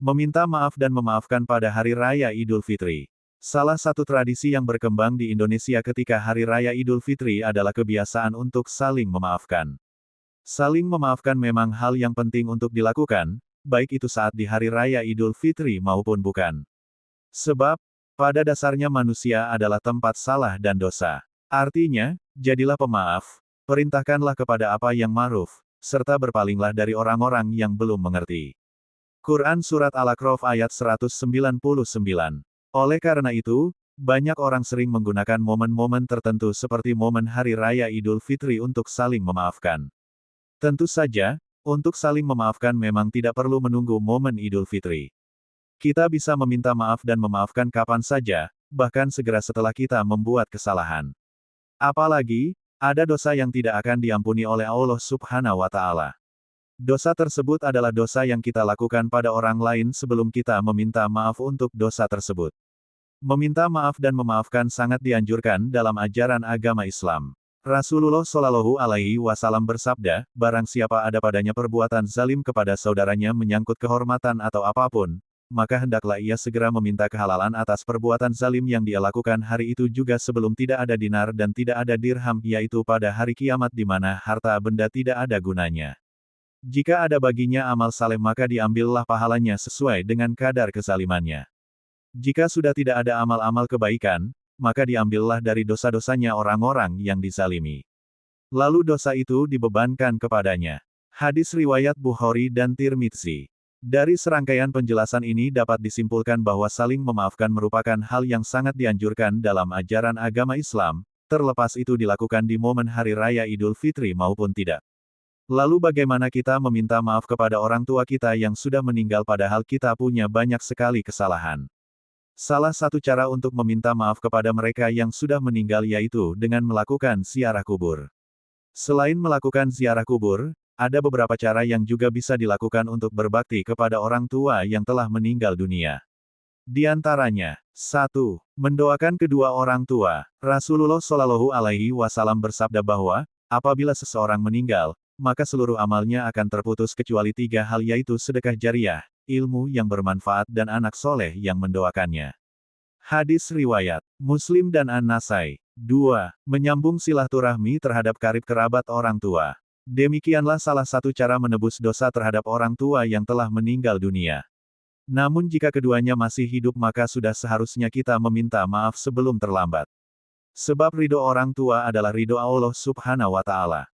Meminta maaf dan memaafkan pada Hari Raya Idul Fitri. Salah satu tradisi yang berkembang di Indonesia ketika Hari Raya Idul Fitri adalah kebiasaan untuk saling memaafkan. Saling memaafkan memang hal yang penting untuk dilakukan, baik itu saat di Hari Raya Idul Fitri maupun bukan. Sebab, pada dasarnya manusia adalah tempat salah dan dosa. Artinya, jadilah pemaaf, perintahkanlah kepada apa yang ma'ruf, serta berpalinglah dari orang-orang yang belum mengerti. Quran Surat Al-A'raf ayat 199. Oleh karena itu, banyak orang sering menggunakan momen-momen tertentu seperti momen Hari Raya Idul Fitri untuk saling memaafkan. Tentu saja, untuk saling memaafkan memang tidak perlu menunggu momen Idul Fitri. Kita bisa meminta maaf dan memaafkan kapan saja, bahkan segera setelah kita membuat kesalahan. Apalagi, ada dosa yang tidak akan diampuni oleh Allah Subhanahu wa Ta'ala. Dosa tersebut adalah dosa yang kita lakukan pada orang lain sebelum kita meminta maaf untuk dosa tersebut. Meminta maaf dan memaafkan sangat dianjurkan dalam ajaran agama Islam. Rasulullah Shallallahu Alaihi Wasallam bersabda, barang siapa ada padanya perbuatan zalim kepada saudaranya menyangkut kehormatan atau apapun, maka hendaklah ia segera meminta kehalalan atas perbuatan zalim yang dia lakukan hari itu juga sebelum tidak ada dinar dan tidak ada dirham, yaitu pada hari kiamat di mana harta benda tidak ada gunanya. Jika ada baginya amal saleh maka diambillah pahalanya sesuai dengan kadar kezalimannya. Jika sudah tidak ada amal-amal kebaikan, maka diambillah dari dosa-dosanya orang-orang yang dizalimi. Lalu dosa itu dibebankan kepadanya. Hadis riwayat Bukhari dan Tirmidzi. Dari serangkaian penjelasan ini dapat disimpulkan bahwa saling memaafkan merupakan hal yang sangat dianjurkan dalam ajaran agama Islam, terlepas itu dilakukan di momen Hari Raya Idul Fitri maupun tidak. Lalu bagaimana kita meminta maaf kepada orang tua kita yang sudah meninggal padahal kita punya banyak sekali kesalahan? Salah satu cara untuk meminta maaf kepada mereka yang sudah meninggal yaitu dengan melakukan ziarah kubur. Selain melakukan ziarah kubur, ada beberapa cara yang juga bisa dilakukan untuk berbakti kepada orang tua yang telah meninggal dunia. Di antaranya, 1. Mendoakan kedua orang tua. Rasulullah Shallallahu Alaihi Wasallam bersabda bahwa, apabila seseorang meninggal, maka seluruh amalnya akan terputus kecuali 3 hal yaitu sedekah jariah, ilmu yang bermanfaat dan anak soleh yang mendoakannya. Hadis riwayat Muslim dan An-Nasai. 2. Menyambung silaturahmi terhadap karib kerabat orang tua. Demikianlah salah satu cara menebus dosa terhadap orang tua yang telah meninggal dunia. Namun jika keduanya masih hidup maka sudah seharusnya kita meminta maaf sebelum terlambat. Sebab ridho orang tua adalah ridho Allah Subhanahu wa Ta'ala.